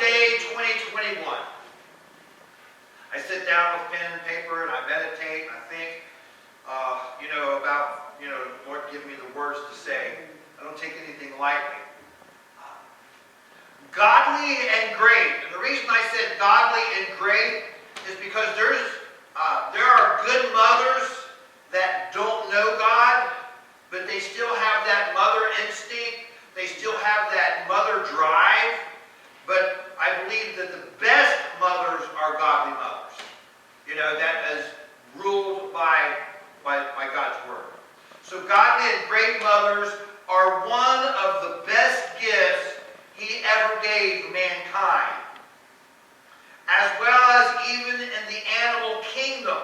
Day 2021. I sit down with pen and paper and I meditate and I think, about, Lord, give me the words to say. I don't take anything lightly. Godly and great. And the reason I said godly and great is because there are good mothers that don't know God, but they still have that mother instinct. They still have that mother drive. But I believe that the best mothers are godly mothers. That is ruled by God's Word. So godly and great mothers are one of the best gifts He ever gave mankind. As well as even in the animal kingdom.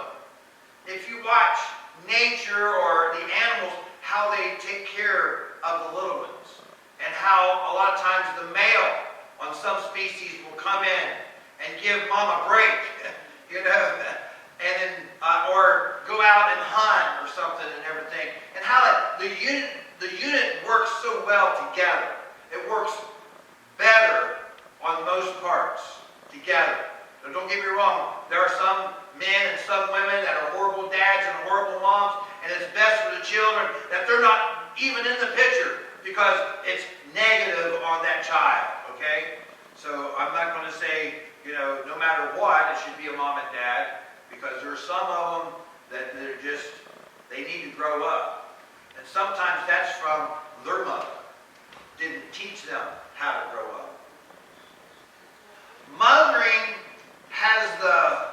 If you watch nature or the animals, how they take care of the little ones. And how a lot of times the male on some species will come in and give mom a break. And then, or go out and hunt or something and everything. And how the unit works so well together. It works better on most parts together. Now, don't get me wrong. There are some men and some women that are horrible dads and horrible moms, and it's best for the children that they're not even in the picture because it's negative on that child. Okay? So I'm not going to say, no matter what, it should be a mom and dad, because there are some of them that they need to grow up. And sometimes that's from their mother. Didn't teach them how to grow up. Mothering has the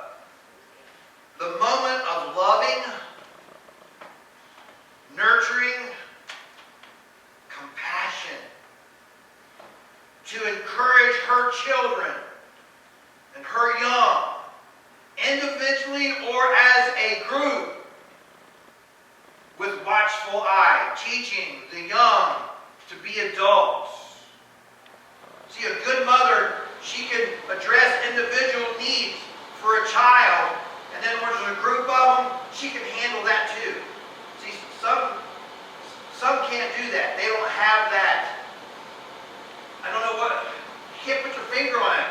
moment of loving, nurturing, compassion to encourage her children and her young, individually or as a group, with watchful eye, teaching the young to be adults. See, a good mother, she can address individual needs for a child, and then when there's a group of them, she can handle that too. See, some can't do that. They don't have that. I don't know what, you can't put your finger on it.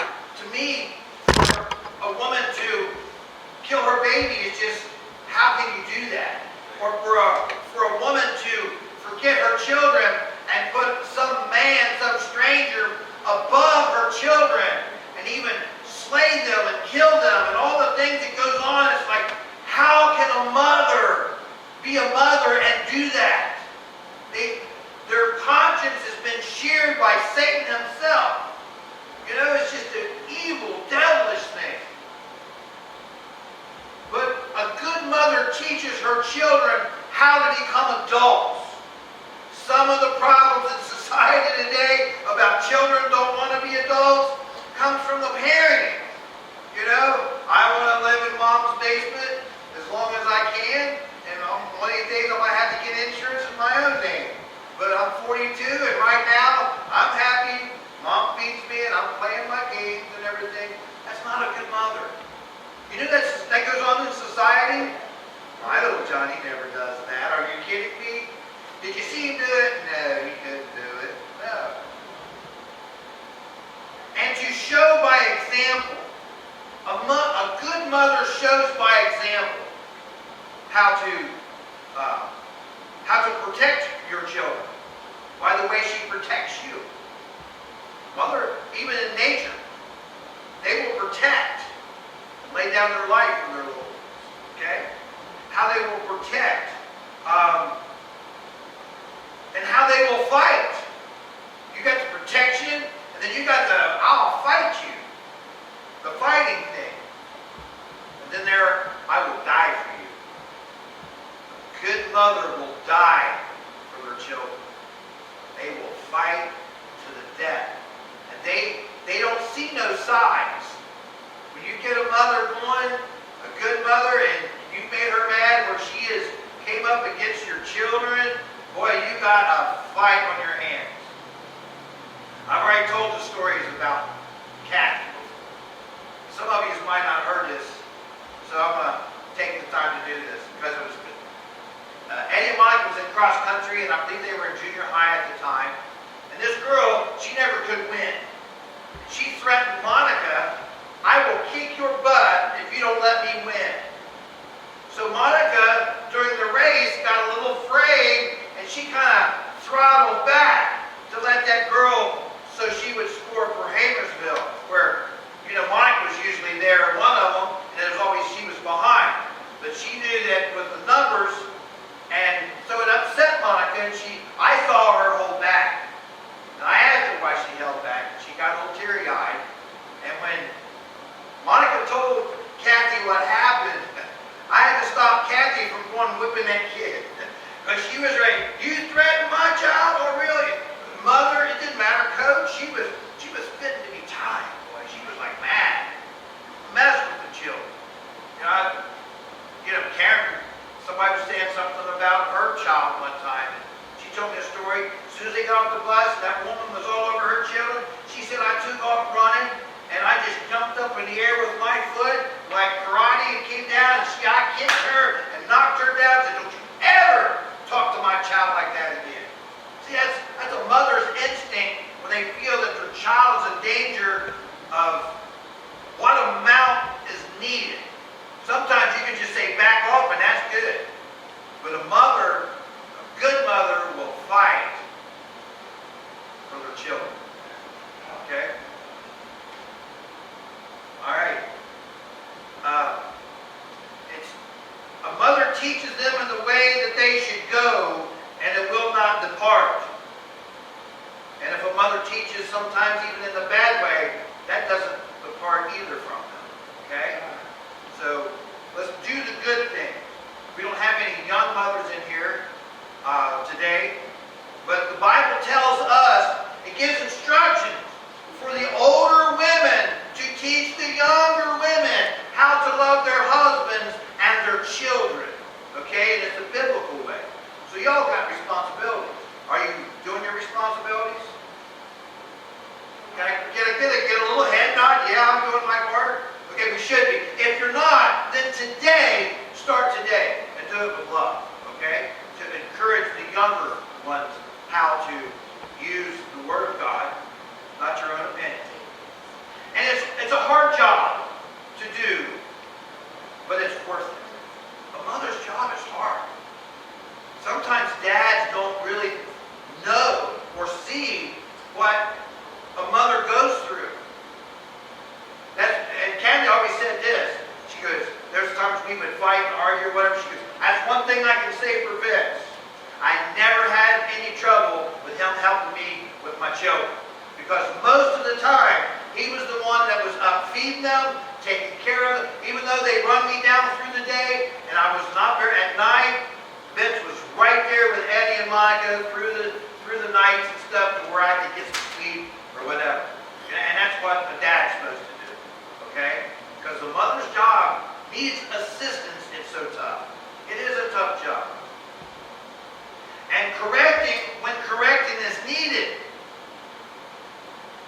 To me, for a woman to kill her baby is just, how can you do that? Or for a woman to forget her children and put some man, some stranger above her children and even slay them and kill them and all the things that goes on. It's like, how can a mother be a mother and do that? Their conscience has been sheared by Satan himself. It's just an evil, devilish thing. But a good mother teaches her children how to become adults. Some of the problems in society today about children don't want to be adults comes from the parenting. I want to live in mom's basement as long as I can, and one of these days I might have to get insurance in my own name. But I'm 42, and right now I'm happy. Mom feeds me, and I'm playing my games and everything. That's not a good mother. That goes on in society? My little Johnny never does that. Are you kidding me? Did you see him do it? No, he couldn't do it. No. And to show by example. A good mother shows by example how to protect your children. By the way she protects you. Mother, even in nature, they will protect and lay down their life for their little ones. Okay? How they will protect. And how they will fight. You got the protection, and then you got the, I'll fight you. The fighting thing. And then I will die for you. A good mother will die for their children. They will fight to the death. And they don't see no sides. When you get a mother going, a good mother, and you made her mad where she came up against your children, boy, you got a fight on your hands. I've already told the stories about Kathy. Some of you might not have heard this, so I'm going to take the time to do this because it was good. Eddie and Monica was in cross country, and I believe they were in junior high at the time. And this girl, she never could win. She threatened Monica, I will kick your butt if you don't let me win. So Monica, during the race, got a little afraid, and she kind of throttled back to let that girl, so she would score for Hamersville, where, Monica was usually there in one of them, and it was always she was behind. But she knew that with the numbers, and so it upset Monica, and I saw her hold back. And I asked her why she held back, and she got a little teary-eyed. And when Monica told Kathy what happened, I had to stop Kathy from going whipping that kid. Because she was ready. You threatened my child? Oh, really? Mother, it didn't matter, Coach. She was fitting to be tied. Boy, she was like mad. Mess with the children. Karen, somebody was saying something about her child one time. And she told me a story. As soon as they got off the bus, that woman was all over her children. She said, I took off running, and I just jumped up in the air with my foot, like karate, and came down, and I kicked her and knocked her down. I said, don't you ever talk to my child like that again. See, that's a mother's instinct when they feel that their child is in danger of what amount is needed. Sometimes you can just say back off, and that's good. But a good mother will fight for their children. Okay? All right. A mother teaches them in the way that they should go, and it will not depart. And if a mother teaches sometimes even in the bad way, that doesn't depart either from them. Okay? So let's do the good thing. We don't have any young mothers in here today, but the Bible tells us, it gives instructions for the older women to teach the younger women how to love their husbands and their children. Okay? And it's a biblical way. So y'all got responsibilities. Are you doing your responsibilities? Can I get a little head nod? Yeah, I'm doing my part. Okay, we should be. If you're not, then today, start today and do it with love. Okay? To encourage the younger ones how to use the Word of God, not your own opinion. And it's a hard job to do, but it's worth it. A mother's job is hard. Sometimes dads don't really know or see what a mother goes through. And Candy always said this. She goes, there's times we would fight and argue or whatever. She goes, that's one thing I can say for Vince. I never had any trouble with him helping me with my children. Because most of the time, he was the one that was up feeding them, taking care of them. Even though they run me down through the day, and I was not very, at night, Vince was right there with Eddie and Monica through the nights and stuff to where I could get some sleep or whatever. And that's what a dad's supposed to do. Okay? Because the mother's job needs assistance. It's so tough. It is a tough job. And correcting when correcting is needed.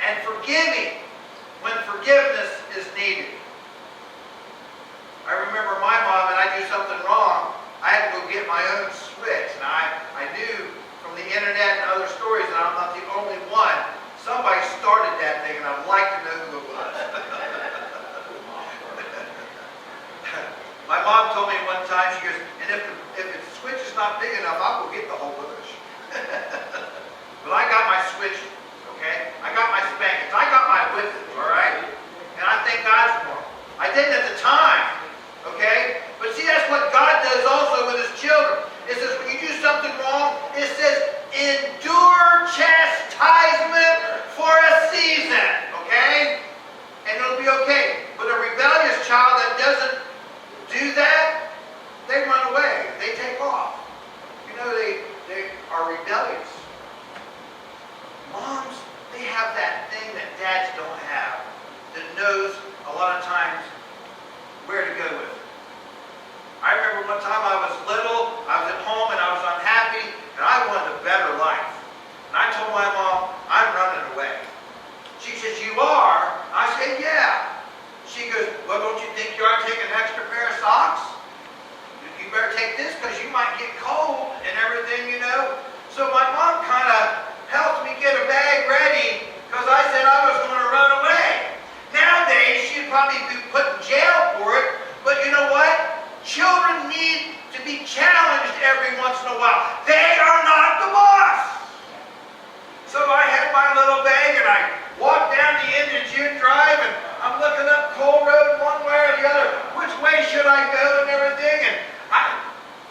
And forgiving when forgiveness is needed. I remember my mom, and I do something wrong, I had to go get my own switch. And I knew from the internet and other stories that I'm not the only one. Somebody started that thing, and I'd like to know who it was. My mom told me one time, she goes, and if the switch is not big enough, I'll go get the whole bush. But I got my switch, okay? I got my spankings. I got my whipping, all right? And I thank God for them. I didn't at the time, okay? But see, that's what God does also with His children. It says when you do something wrong, it says, endure chastisement for a season, okay? And it'll be okay. But a rebellious child that doesn't do that, they run away. They take off. They are rebellious. put in jail for it. But you know what? Children need to be challenged every once in a while. They are not the boss. So I had my little bag and I walked down the end of June Drive and I'm looking up Cole Road one way or the other. Which way should I go and everything? And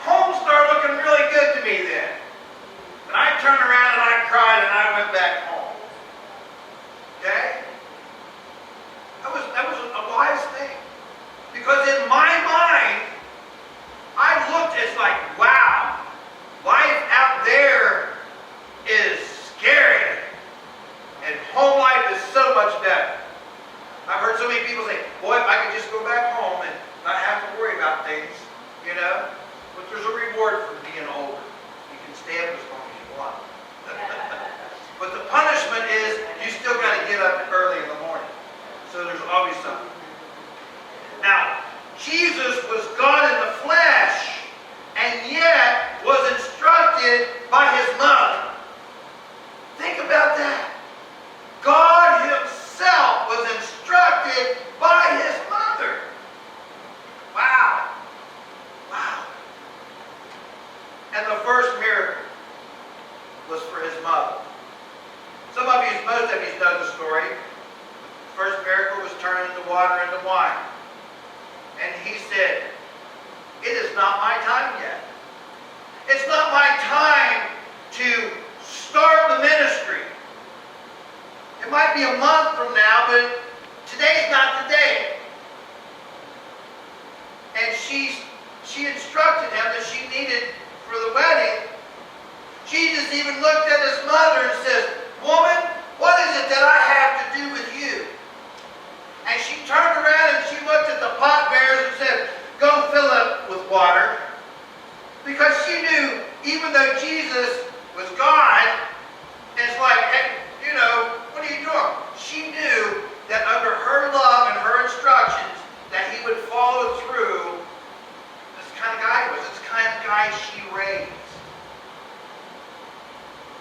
home started looking really good to me then. And I turned around and I cried and I went back home. Okay? That was a wise thing. Because in my mind, I looked as like, wow, life out there is scary. And home life is so much better. I've heard so many people say, boy, if I could just go back home and not have to worry about things, you know. But there's a reward for being older. You can stay up as long as you want. But the punishment is you still got to get up early in the morning. So there's always something. Now, Jesus was God in the flesh, and yet was instructed by his mother. Think about that. God himself was instructed by his mother. Wow. Wow. And the first miracle was for his mother. Most of you know the story. The first miracle was turning the water into wine. And he said, it is not my time yet. It's not my time to start the ministry. It might be a month from now, but today's not the day. And she instructed him that she needed for the wedding. Jesus even looked at his mother and says, woman, what is it that I have to do with you? And she turned around and she looked at the pot bearers and said, go fill it with water. Because she knew, even though Jesus was God, it's like, hey, you know, what are you doing? She knew that under her love and her instructions, that he would follow through. This kind of guy he was. This kind of guy she raised.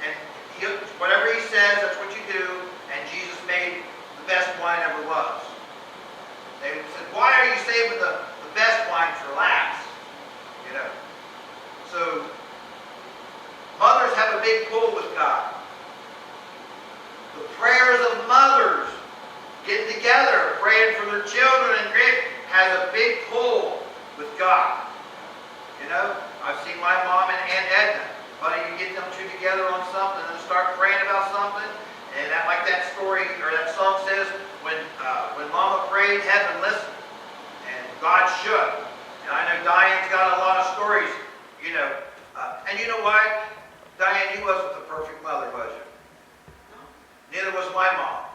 And whatever he says, that's what you do. And Jesus made the best wine ever was. They said, why are you saving the best wine for last? You know. So, mothers have a big pull with God. The prayers of mothers getting together, praying for their children and great, has a big pull with God. You know, I've seen my mom and Aunt Edna. Buddy, you get them two together on something and start praying about something, and that, like that story or that song says, when Mama prayed, heaven listened, and God shook. And I know Diane's got a lot of stories, you know. And you know what, Diane, you wasn't the perfect mother, was you? Neither was my mom.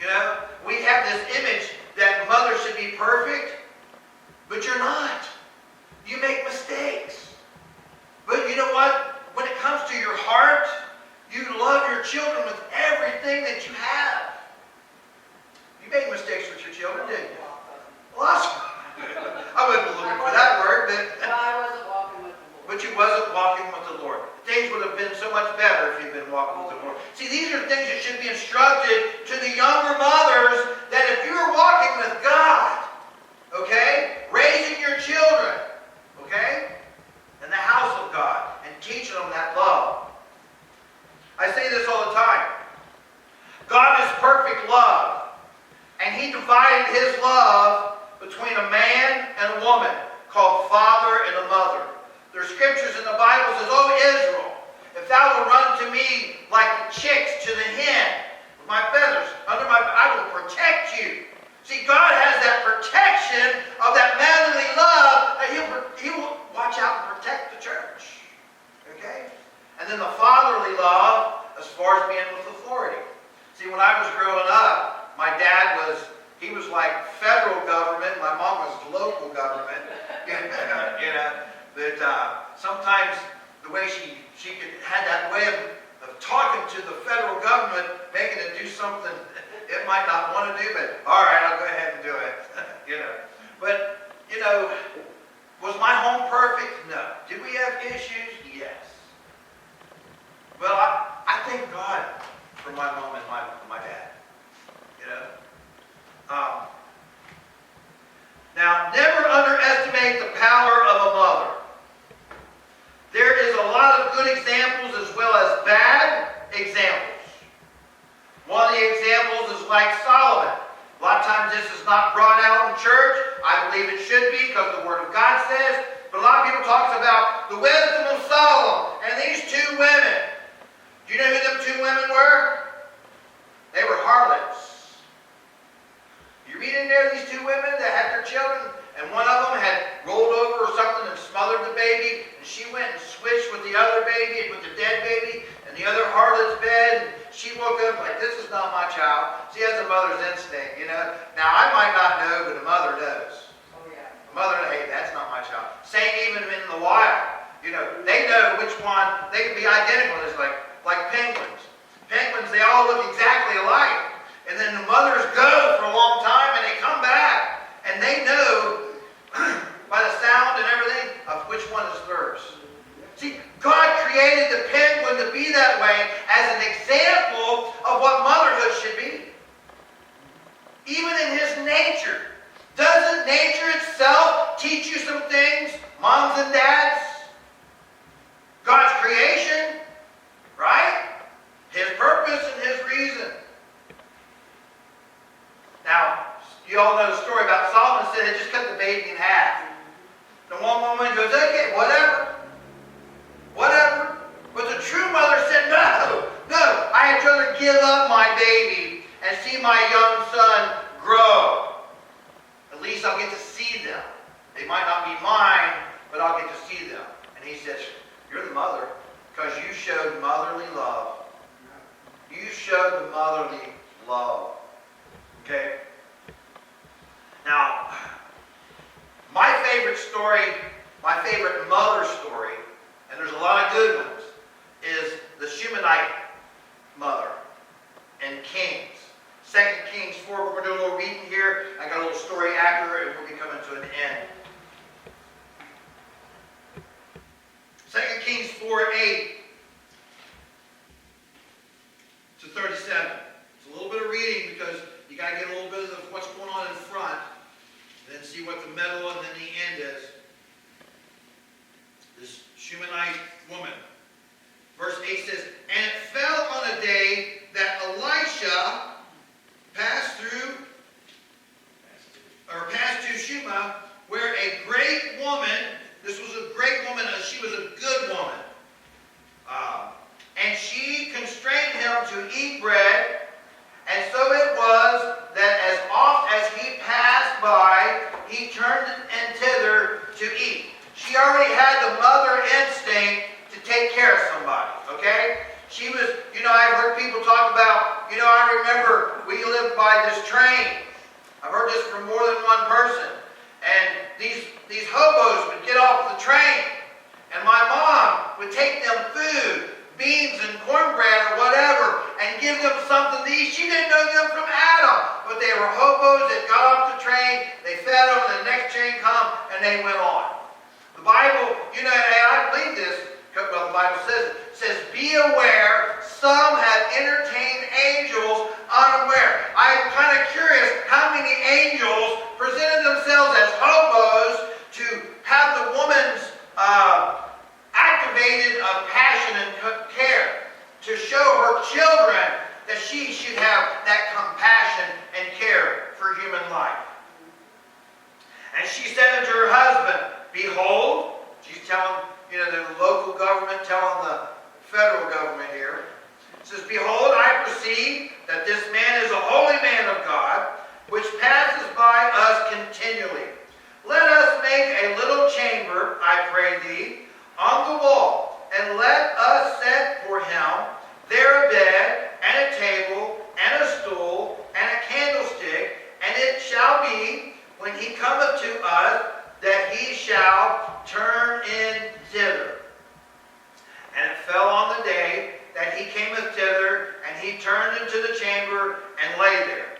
You know, we have this image that mothers should be perfect, but you're not. You make mistakes. But you know what? When it comes to your heart, you love your children with everything that you have. You made mistakes with your children, didn't you? Lots. I wasn't looking for that word, but I wasn't walking with the Lord. But you wasn't walking with the Lord. Things would have been so much better if you'd been walking with the Lord. See, these are things that should be instructed to the younger mothers, that if you're walking with God, okay, raising your children, okay, in the house of God, and teaching them that love. I say this all the time. God is perfect love, and he divided his love between a man and a woman, called father and a mother. There's scriptures in the Bible that says, O Israel, if thou wilt run to me like the chicks to the hen, with my feathers under my, I will protect you. See, God has that protection of that manly love that he will watch out and protect the church. Okay? And then the fatherly love as far as being with authority. See, when I was growing up, my dad he was like federal government, my mom was local government. You know, but sometimes the way she had that way of talking to the federal government, making it do something it might not want to do, but all right, I'll go ahead and do it. You know, but you know, was my home perfect? No. Did we have issues? Yes. Well, I thank God for my mom and my dad. You know, good examples as well as bad examples. One of the examples is like Solomon. A lot of times this is not brought out in church. I believe it should be because the Word of God says. But a lot of people talk about the wisdom of Solomon and these two women. Do you know who them two women were? They were harlots. You read in there these two women that had their children, and one of them had rolled over or something and smothered the baby, and she went and switched with the other baby and with the dead baby and the other harlot's bed. And she woke up like, this is not my child. She has a mother's instinct, you know. Now, I might not know, but a mother knows. Oh, yeah. A mother, hey, that's not my child. Same even in the wild. You know, they know which one. They can be identical. It's like penguins. Penguins, they all look exactly alike. And then the mothers go for a long time and they come back. And they know by the sound and everything of which one is theirs. See, God created the penguin to be that way as an example of what motherhood should be. Even in his nature. Doesn't nature itself teach you some things, moms and dads? God's creation, right? His purpose and his reason. Now, you all know the story about Solomon said, just cut the baby in half. The one woman goes, okay, whatever. Whatever. But the true mother said, no, I had rather give up my baby and see my young son grow. At least I'll get to see them. They might not be mine, but I'll get to see them. And he says, you're the mother because you showed motherly love. You showed the motherly love. Okay? Now, my favorite story, my favorite mother story, and there's a lot of good ones, is the Shunammite mother in Kings. 2 Kings 4, we're going to do a little reading here. I got a little story after it, and we'll be coming to an end. 2 Kings 4:8 to 37. It's a little bit of reading because you got to get a little bit of what's going on in front, and then see what the middle and then the end is. This Shunammite woman. Verse 8 says, and it fell on a day that Elisha passed to Shuma, where a great woman, this was a great woman, she was a good woman. And she constrained him to eat bread, and so it was that as oft as he passed by, he turned and thither to eat. She already had the mother instinct to take care of somebody, okay? She was, I've heard people talk about, I remember we lived by this train. I've heard this from more than one person. And these hobos would get off the train, and my mom would take them food, beans and cornbread or whatever, and give them something to eat. She didn't know them from Adam, but they were hobos that got off the train, they fed them, and the next train come, and they went on. The Bible, and I believe this, well, the Bible says, be aware, some have entertained angels unaware. I'm kind of curious how many angels presented themselves as hobos to have the woman's activated passion and care, to show her children that she should have that compassion and care for human life. And she said unto her husband, behold, she's telling, the local government, telling the federal government here, says, behold, I perceive that this man is a holy man of God, which passes by us continually. Let us make a little chamber, I pray thee, on the wall, and let us set for him there a bed, and a table, and a stool, and a candlestick, and it shall be, when he cometh to us, that he shall turn in thither. And it fell on the day that he cameth thither, and he turned into the chamber, and lay there.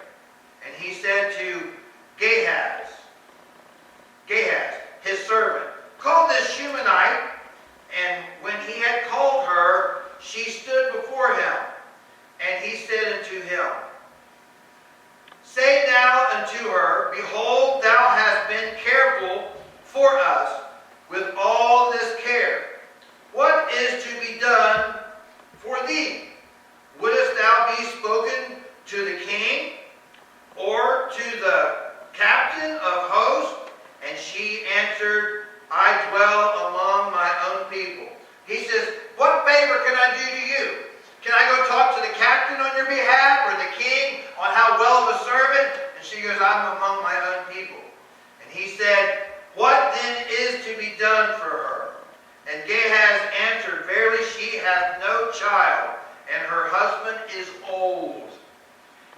And he said to Gehazi, his servant, call this Shunammite. And when he had called her, she stood before him. And he said unto him, say now unto her, behold, thou hast been careful for us with all this care. What is to be be done for thee? Wouldest thou be spoken to the king, or to the captain of hosts? And she answered, I dwell among my own people. He says, what favor can I do to you? Can I go talk to the captain on your behalf, or the king on how well of a servant? And she goes, I'm among my own people. And he said, what then is to be done for her? And Gehazi answered, verily she hath no child, and her husband is old.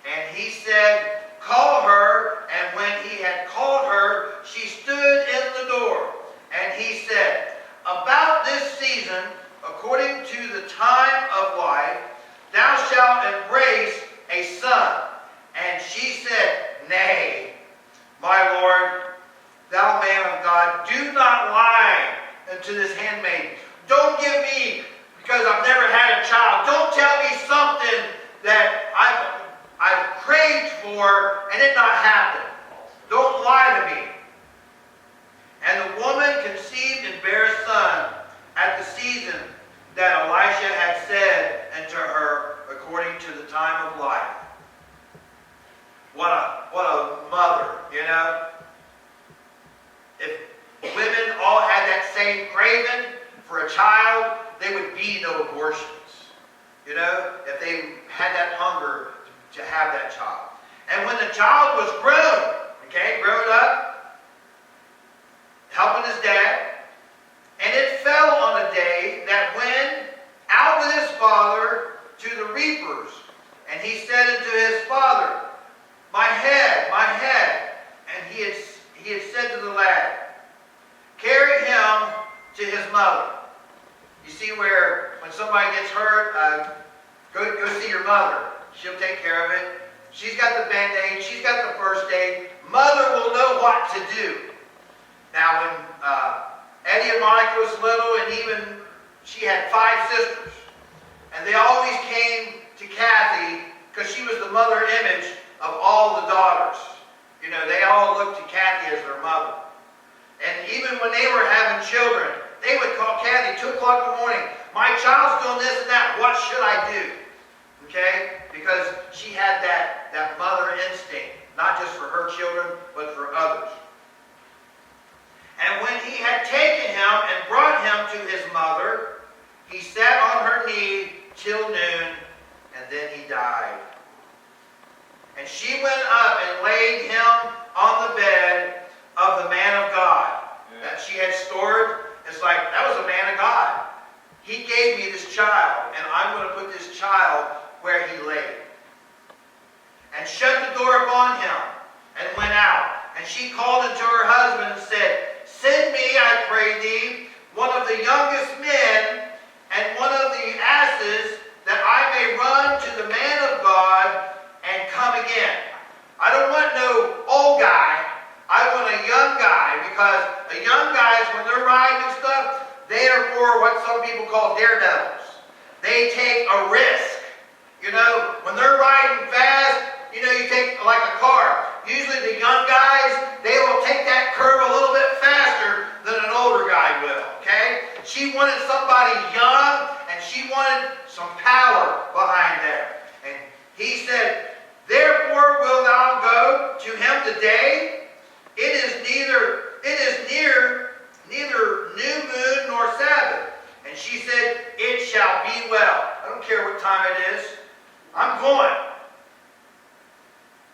And he said, call her. And when he had called her, she stood in the door. And he said, about this season, according to the time of life, thou shalt embrace a son. And she said, nay, my Lord, thou man of God, do not lie unto this handmaid. Don't give me, because I've never had a child, don't tell me something that I've prayed for and it not happened. Don't lie to me. And the woman conceived and bare a son at the season that Elisha had said unto her, according to the time of life. What a mother, you know. If women all had that same craving for a child, there would be no abortions. You know, if they had that hunger to have that child. And when the child was grown, grown up, helping his dad, and it fell on a day that went out with his father to the reapers. And he said unto his father, my head, my head. And he had said to the lad, carry him to his mother. You see where when somebody gets hurt, go see your mother. She'll take care of it. She's got the band-aid. She's got the first aid. Mother will know what to do. Now, when Eddie and Monica was little, and even she had 5 sisters, and they always came to Kathy because she was the mother image of all the daughters. You know, they all looked to Kathy as their mother. And even when they were having children, they would call Kathy 2 o'clock in the morning. My child's doing this and that. What should I do? Okay? Because she had that mother instinct, not just for her children, but for others. And when he had taken him and brought him to his mother, he sat on her knee till noon, and then he died. And she went up and laid him on the bed of the man of God that she had stored. It's like, that was a man of God. He gave me this child, and I'm going to put this child where he lay. And shut the door upon him, and went out. And she called unto her husband and said, send me, I pray thee, one of the youngest men, and one of the asses, that I may run to the man of God, and come again. I don't want no old guy. I want a young guy, because the young guys, when they're riding and stuff, they are more what some people call daredevils. They take a risk. You know, when they're riding fast, you know, you take like a car. Usually the young guys, they will take that curve a little bit faster than an older guy will, okay? She wanted somebody young, and she wanted some power behind there. And he said, therefore wilt thou go to him today? It is near neither new moon nor Sabbath. And she said, it shall be well. I don't care what time it is. I'm going.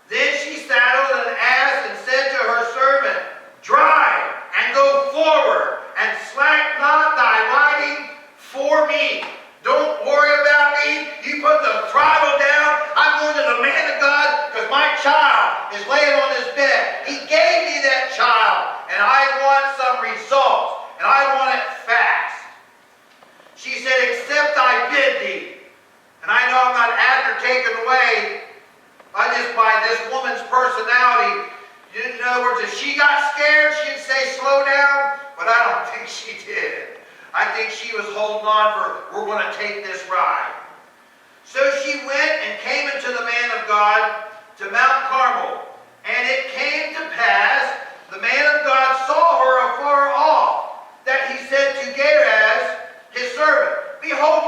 Then she saddled an ass and said to her servant, drive and go forward, and slack not thy riding for me. Don't worry about me. You put the throttle down. I'm going to the man of God because my child is laying on his bed. He gave me that child, and I want some results, and I want it fast. She said, except I bid thee. And I know I'm not having her taken away by this woman's personality. In other words, if she got scared, she'd say, slow down. But I don't think she did. I think she was holding on for, we're going to take this ride. So she went and came into the man of God to Mount Carmel. And it came to pass, the man of God saw her afar off, that he said to Gehazi, his servant, behold,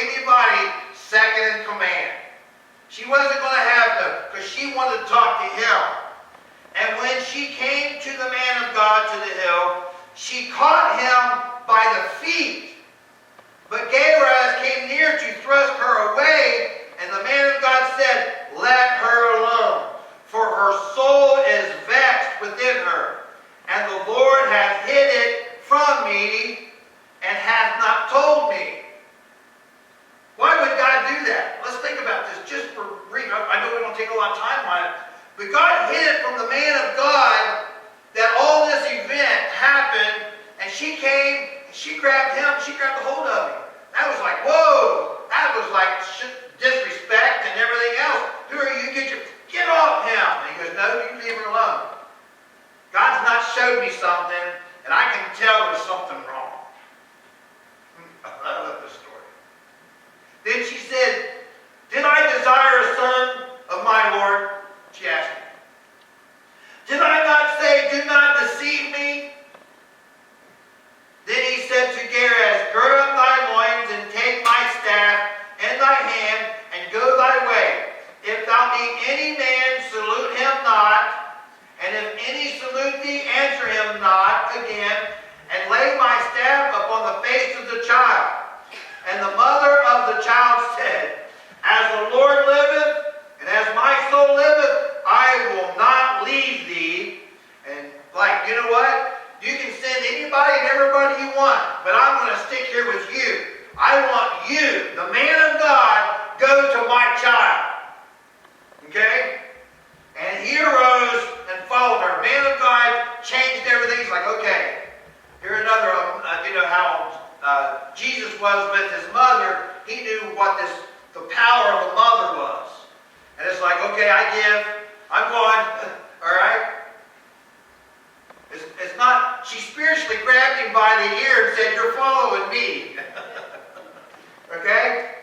anybody second in command. She wasn't going to have no, because she wanted to talk to him. And when she came to the man of God to the hill, she caught him by the feet. But Gehazi came near to thrust her away, and the man of God said, "Let her alone, for her soul is vexed within her, and the Lord hath hid it from me, and hath not told me." Why would God do that? Let's think about this just for brief. I know we don't take a lot of time on it, but God hid it from the man of God that all this event happened, and she came, she grabbed him, she grabbed a hold of him. That was like, whoa! That was like disrespect and everything else. Who are you? Get off him! And he goes, "No, you leave her alone. God's not showed me something, and I can tell there's something wrong." I love this story. Then she said, "Did I desire a son of my Lord?" She asked him. "Did I not say, 'Do not deceive me'?" Then he said to Gehazi, "Gird up thy loins, and take my staff in thy hand, and go thy way. If thou meet any man, salute him not, and if any salute thee, answer him not again, and lay my staff upon the face of the child." And the mother of the child said, "As the Lord liveth, and as my soul liveth, I will not leave thee." And like, you know what? You can send anybody and everybody you want, but I'm going to stick here with you. I want you, the man of God, go to my child. Okay? And he arose and followed her. Man of God changed everything. He's like, okay, here's another of them. You know how Jesus was with his mother. He knew what the power of a mother was. And it's like, okay, I give. I'm going. All right? It's not, she spiritually grabbed him by the ear and said, "You're following me." Okay?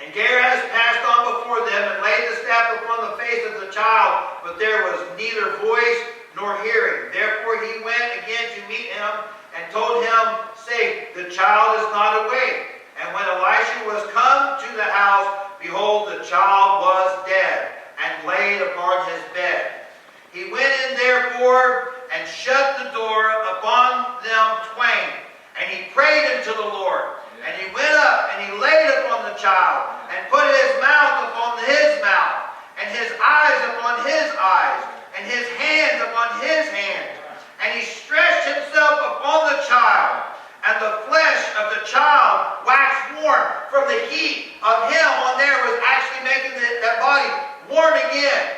And Gehazi passed on before them and laid the staff upon the face of the child, but there was neither voice nor hearing. Therefore he went again to meet him and told him, saying, "The child is not awake." And when Elisha was come to the house, behold, the child was dead, and laid upon his bed. He went in therefore and shut the door upon them twain. And he prayed unto the Lord. And he went up and he laid upon the child, and put his mouth upon his mouth, and his eyes upon his eyes, and his hands upon his hands. And he stretched himself upon the child, and the flesh of the child waxed warm from the heat of him on there was actually making that body warm again.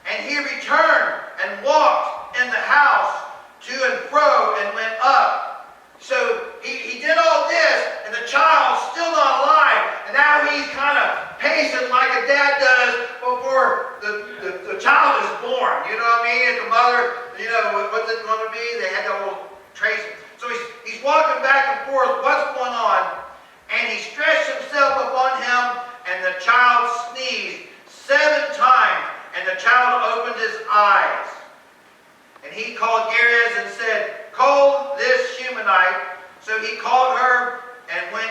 And he returned and walked in the house to and fro and went up. So he did all this, and the child's still not alive. And now he's kind of pacing like a dad does before the child is born. You know what I mean? And the mother, you know, what's it going to be? They had the whole trace. So he's walking back and forth. What's going on? And he stretched himself upon him, and the child sneezed 7 times. And the child opened his eyes. And he called Gehazi and said, "Call this Shunammite." So he called her, and when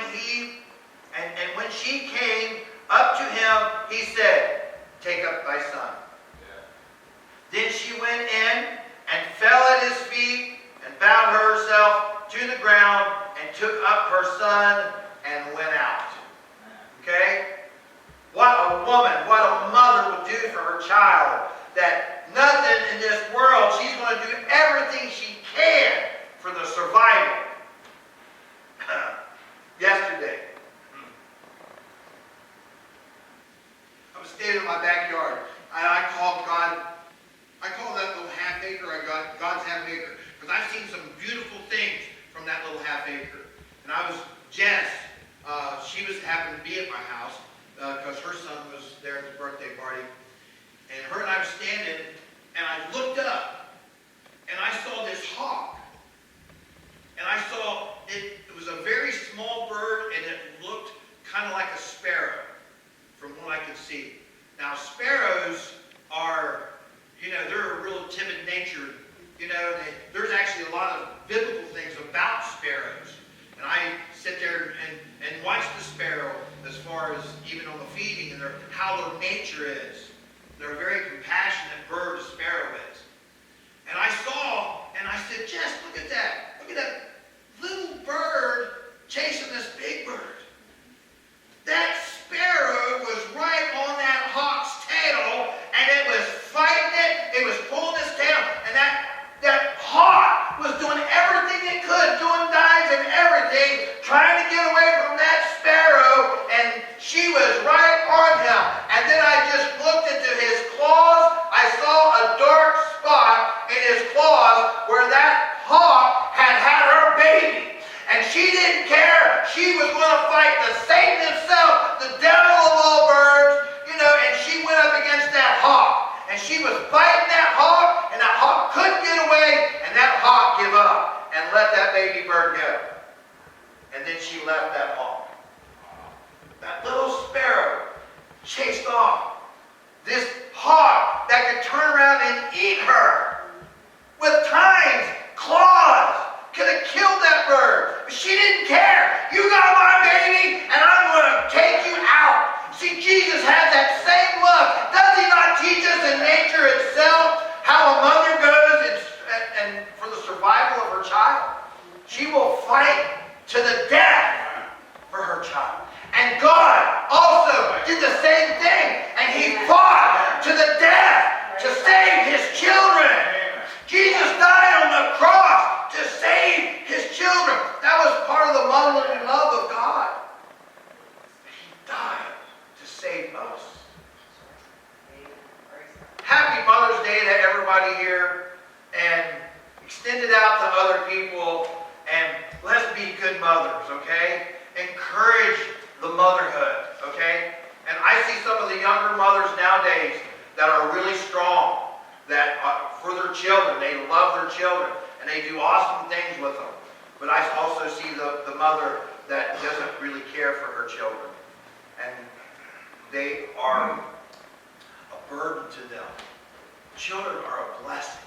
she came up to him, he said, "Take up thy son." Yeah. Then she went in and fell at his feet and bowed herself to the ground and took up her son and went out. Okay? What a woman, what a mother would do for her child. That nothing in this world, she's going to do everything she can for the survival. Yesterday, I was standing in my backyard, and I called God. I called that little half acre, God's half acre, because I've seen some beautiful things from that little half acre. And I was, Jess, she was happened to be at my house, because her son was there at the birthday party. And her and I were standing, and I looked up, and I saw this hawk. And I saw, it was a very small bird, and it looked kind of like a sparrow, from what I could see. Now, sparrows are, you know, they're a real timid nature. You know, there's actually a lot of biblical things about sparrows. And I sit there and watch how their nature is. They're a very compassionate bird, a sparrow is. And I saw, and I said, Jess, look at that. Look at that little bird chasing this big bird. That sparrow was right on that hawk's tail, and it was fighting it. It was pulling its tail, and that hawk was doing everything it could, doing dives and everything, trying to get away from that sparrow, and she was right on him. And then I just looked into his claws. I saw a dark spot in his claws where that hawk had had her baby. And she didn't care. She was going to fight the Satan himself, the devil of all birds, and she went up against that hawk. And she was fighting that hawk, and that hawk couldn't get away, and that hawk gave up and let that baby bird go. And then she left that hawk. That little sparrow chased off this hawk that could turn around and eat her with tines, claws. Could have killed that bird. But she didn't care. You got my baby, and I'm going to take you out. See, Jesus has that same love. Does he not teach us in nature itself how a mother goes and for the survival of her child? She will fight to the death for her child. And God also did the same thing. And he fought to the death to save his children. Jesus died on the cross to save his children. That was part of the motherly love of God. He died to save us. Happy Mother's Day to everybody here, and extend it out to other people, and let's be good mothers, okay? Encourage the motherhood, okay? And I see some of the younger mothers nowadays that are really strong, that for their children, they love their children, and they do awesome things with them. But I also see the mother that doesn't really care for her children. And they are a burden to them. Children are a blessing.